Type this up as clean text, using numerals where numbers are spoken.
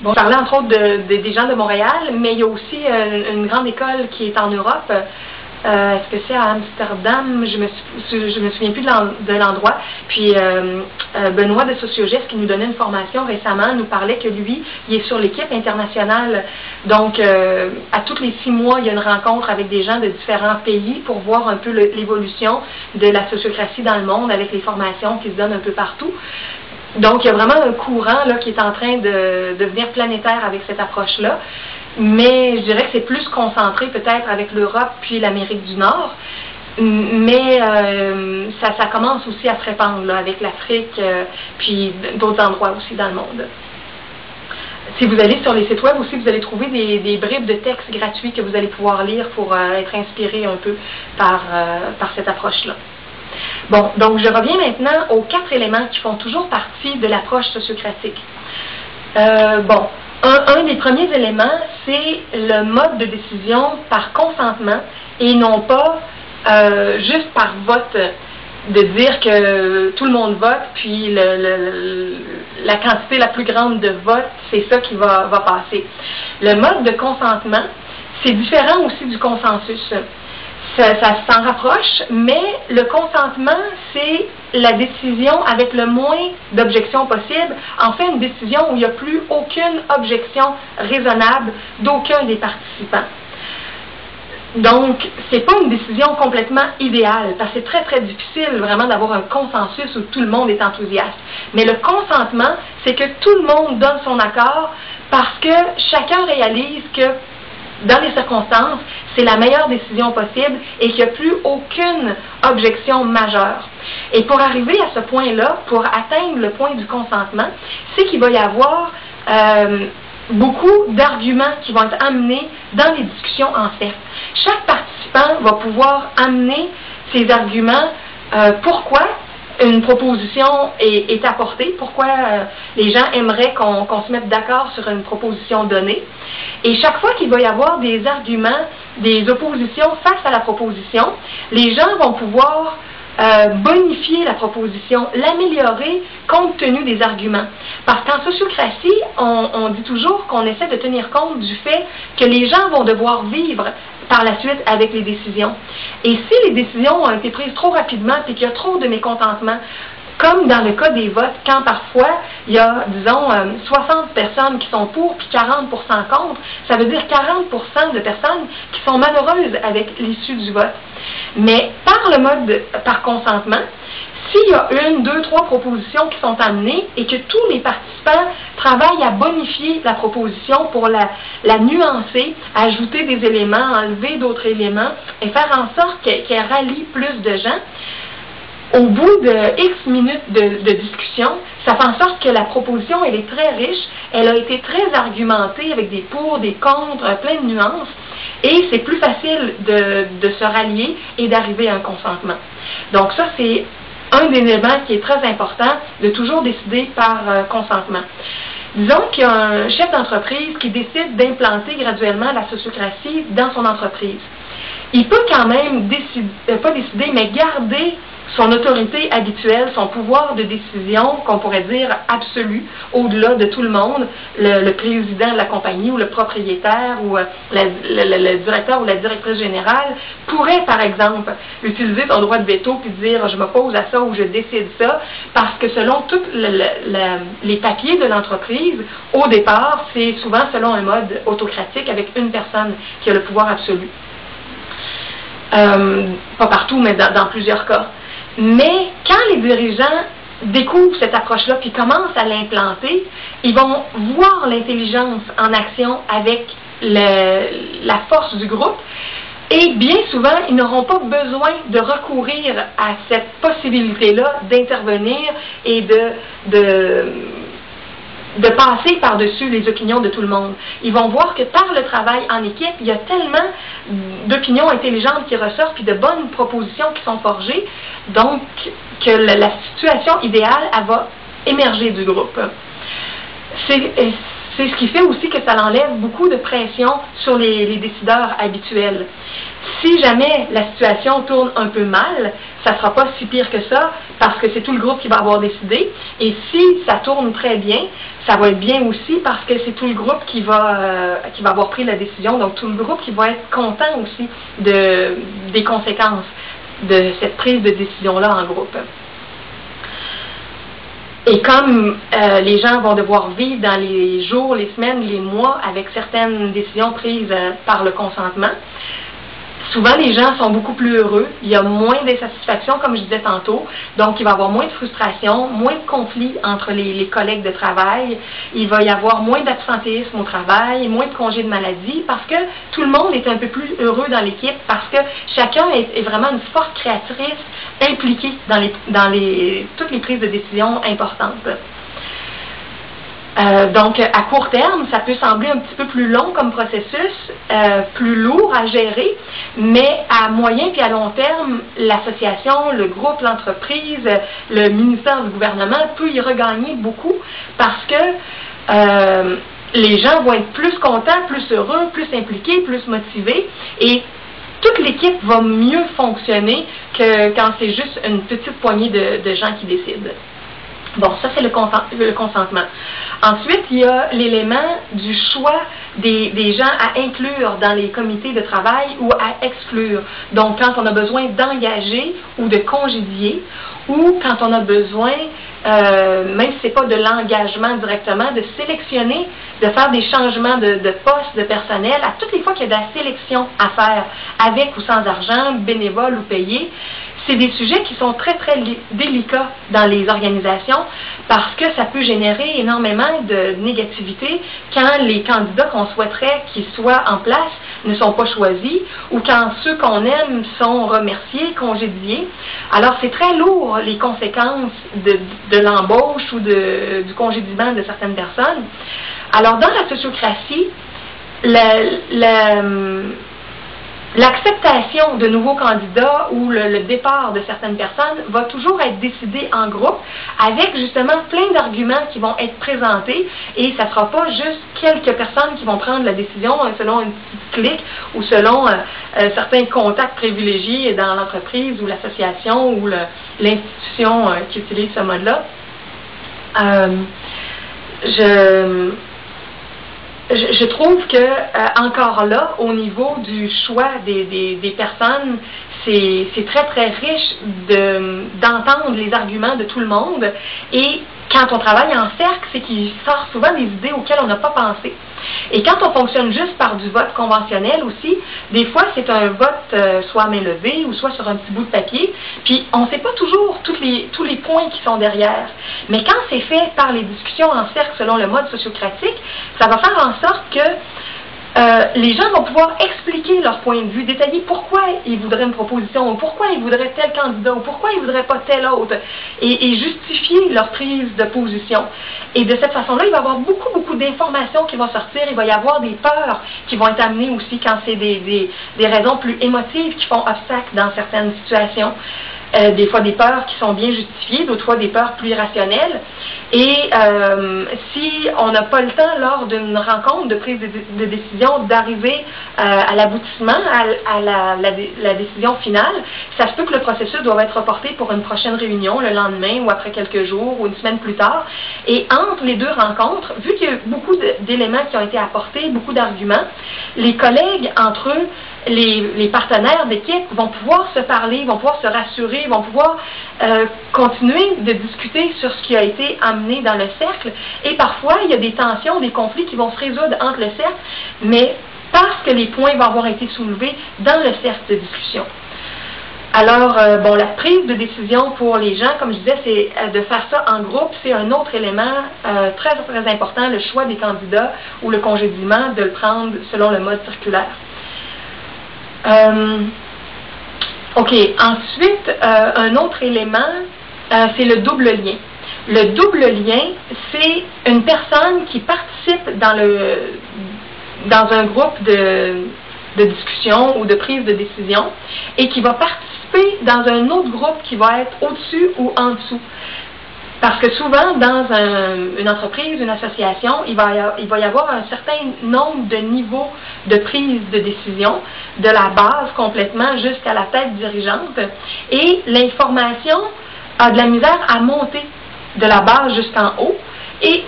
Bon, je parlais entre autres des gens de Montréal, mais il y a aussi une grande école qui est en Europe. Est-ce que c'est à Amsterdam? Je me souviens plus de l'endroit. Puis Benoît de Sociogest, qui nous donnait une formation récemment, nous parlait que lui, il est sur l'équipe internationale. Donc, à tous les 6 mois, il y a une rencontre avec des gens de différents pays pour voir un peu l'évolution de la sociocratie dans le monde avec les formations qui se donnent un peu partout. Donc, il y a vraiment un courant là, qui est en train de devenir planétaire avec cette approche-là. Mais je dirais que c'est plus concentré peut-être avec l'Europe puis l'Amérique du Nord. Mais ça commence aussi à se répandre là, avec l'Afrique puis d'autres endroits aussi dans le monde. Si vous allez sur les sites web aussi, vous allez trouver des bribes de textes gratuits que vous allez pouvoir lire pour être inspiré un peu par cette approche-là. Bon, donc je reviens maintenant aux 4 éléments qui font toujours partie de l'approche sociocratique. Bon, un des premiers éléments, c'est le mode de décision par consentement et non pas juste par vote, de dire que tout le monde vote, puis la quantité la plus grande de votes, c'est ça qui va passer. Le mode de consentement, c'est différent aussi du consensus. Ça s'en rapproche, mais le consentement, c'est la décision avec le moins d'objections possible. En fait, une décision où il n'y a plus aucune objection raisonnable d'aucun des participants. Donc, c'est pas une décision complètement idéale, parce que c'est très, très difficile vraiment d'avoir un consensus où tout le monde est enthousiaste. Mais le consentement, c'est que tout le monde donne son accord parce que chacun réalise que dans les circonstances, c'est la meilleure décision possible et qu'il n'y a plus aucune objection majeure. Et pour arriver à ce point-là, pour atteindre le point du consentement, c'est qu'il va y avoir beaucoup d'arguments qui vont être amenés dans les discussions en fait. Chaque participant va pouvoir amener ses arguments, pourquoi une proposition est apportée, pourquoi les gens aimeraient qu'on se mette d'accord sur une proposition donnée. Et chaque fois qu'il va y avoir des arguments, des oppositions face à la proposition, les gens vont pouvoir bonifier la proposition, l'améliorer compte tenu des arguments. Parce qu'en sociocratie, on dit toujours qu'on essaie de tenir compte du fait que les gens vont devoir vivre par la suite avec les décisions. Et si les décisions ont été prises trop rapidement et qu'il y a trop de mécontentement, comme dans le cas des votes, quand parfois il y a, disons, 60 personnes qui sont pour puis 40% contre, ça veut dire 40% de personnes qui sont malheureuses avec l'issue du vote. Mais par le mode par consentement, s'il y a 1, 2, 3 propositions qui sont amenées et que tous les participants travaillent à bonifier la proposition pour la nuancer, ajouter des éléments, enlever d'autres éléments et faire en sorte qu'elle rallie plus de gens, au bout de X minutes de discussion, ça fait en sorte que la proposition, elle est très riche, elle a été très argumentée avec des pour, des contre, plein de nuances, et c'est plus facile de se rallier et d'arriver à un consentement. Donc ça, c'est un des éléments qui est très important, de toujours décider par consentement. Disons qu'il y a un chef d'entreprise qui décide d'implanter graduellement la sociocratie dans son entreprise. Il peut quand même pas décider, mais garder son autorité habituelle, son pouvoir de décision, qu'on pourrait dire absolu, au-delà de tout le monde, le président de la compagnie ou le propriétaire ou le directeur ou la directrice générale pourrait, par exemple, utiliser son droit de veto puis dire « je m'oppose à ça » ou « je décide ça », parce que selon tous les papiers de l'entreprise, au départ, c'est souvent selon un mode autocratique avec une personne qui a le pouvoir absolu. Pas partout, mais dans plusieurs cas. Mais quand les dirigeants découvrent cette approche-là puis commencent à l'implanter, ils vont voir l'intelligence en action avec la force du groupe et bien souvent, ils n'auront pas besoin de recourir à cette possibilité-là d'intervenir et de passer par-dessus les opinions de tout le monde. Ils vont voir que par le travail en équipe, il y a tellement d'opinions intelligentes qui ressortent, puis de bonnes propositions qui sont forgées, donc que la situation idéale, elle va émerger du groupe. C'est ce qui fait aussi que ça enlève beaucoup de pression sur les décideurs habituels. Si jamais la situation tourne un peu mal, ça ne sera pas si pire que ça parce que c'est tout le groupe qui va avoir décidé. Et si ça tourne très bien, ça va être bien aussi parce que c'est tout le groupe qui va avoir pris la décision. Donc tout le groupe qui va être content aussi des conséquences de cette prise de décision-là en groupe. Et comme les gens vont devoir vivre dans les jours, les semaines, les mois avec certaines décisions prises par le consentement, souvent les gens sont beaucoup plus heureux, il y a moins d'insatisfaction comme je disais tantôt, donc il va y avoir moins de frustration, moins de conflits entre les collègues de travail, il va y avoir moins d'absentéisme au travail, moins de congés de maladie, parce que tout le monde est un peu plus heureux dans l'équipe, parce que chacun est vraiment une force créatrice impliquée dans toutes les prises de décision importantes. Donc, à court terme, ça peut sembler un petit peu plus long comme processus, plus lourd à gérer, mais à moyen et à long terme, l'association, le groupe, l'entreprise, le ministère du gouvernement peut y regagner beaucoup parce que les gens vont être plus contents, plus heureux, plus impliqués, plus motivés et toute l'équipe va mieux fonctionner que quand c'est juste une petite poignée de gens qui décident. Bon, ça c'est le consentement. Ensuite, il y a l'élément du choix des gens à inclure dans les comités de travail ou à exclure. Donc, quand on a besoin d'engager ou de congédier, ou quand on a besoin, même si ce n'est pas de l'engagement directement, de sélectionner, de faire des changements de poste, de personnel, à toutes les fois qu'il y a de la sélection à faire, avec ou sans argent, bénévole ou payé. C'est des sujets qui sont très, très délicats dans les organisations parce que ça peut générer énormément de négativité quand les candidats qu'on souhaiterait qu'ils soient en place ne sont pas choisis ou quand ceux qu'on aime sont remerciés, congédiés. Alors, c'est très lourd, les conséquences de l'embauche ou du congédiement de certaines personnes. Alors, dans la sociocratie, l'acceptation de nouveaux candidats ou le départ de certaines personnes va toujours être décidé en groupe avec justement plein d'arguments qui vont être présentés et ça ne sera pas juste quelques personnes qui vont prendre la décision selon une petite clique ou selon certains contacts privilégiés dans l'entreprise ou l'association ou l'institution qui utilise ce mode-là. Je trouve que encore là, au niveau du choix des personnes, c'est très très riche d'entendre les arguments de tout le monde. Et quand on travaille en cercle, c'est qu'il sort souvent des idées auxquelles on n'a pas pensé. Et quand on fonctionne juste par du vote conventionnel aussi, des fois c'est un vote soit à main levée ou soit sur un petit bout de papier, puis on ne sait pas toujours tous les points qui sont derrière. Mais quand c'est fait par les discussions en cercle selon le mode sociocratique, ça va faire en sorte que les gens vont pouvoir expliquer leur point de vue, détailler pourquoi ils voudraient une proposition, ou pourquoi ils voudraient tel candidat, ou pourquoi ils voudraient pas tel autre, et justifier leur prise de position. Et de cette façon-là, il va y avoir beaucoup d'informations qui vont sortir, il va y avoir des peurs qui vont être amenées aussi quand c'est des raisons plus émotives qui font obstacle dans certaines situations. Des fois des peurs qui sont bien justifiées, d'autres fois des peurs plus irrationnelles. Et si on n'a pas le temps lors d'une rencontre de prise de décision d'arriver à l'aboutissement, à la décision finale, ça se peut que le processus doit être reporté pour une prochaine réunion le lendemain ou après quelques jours ou une semaine plus tard. Et entre les deux rencontres, vu qu'il y a beaucoup d'éléments qui ont été apportés, beaucoup d'arguments, les collègues entre eux, les partenaires d'équipe vont pouvoir se parler, vont pouvoir se rassurer, vont pouvoir continuer de discuter sur ce qui a été amené dans le cercle. Et parfois, il y a des tensions, des conflits qui vont se résoudre entre le cercle, mais parce que les points vont avoir été soulevés dans le cercle de discussion. Alors, bon, la prise de décision pour les gens, comme je disais, c'est de faire ça en groupe, c'est un autre élément très, très important, le choix des candidats ou le congédiement, de le prendre selon le mode circulaire. OK. Ensuite, un autre élément, c'est le double lien. Le double lien, c'est une personne qui participe dans un groupe de discussion ou de prise de décision et qui va participer dans un autre groupe qui va être au-dessus ou en dessous. Parce que souvent, dans une entreprise, une association, il va y avoir un certain nombre de niveaux de prise de décision, de la base complètement jusqu'à la tête dirigeante, et l'information a de la misère à monter de la base jusqu'en haut, et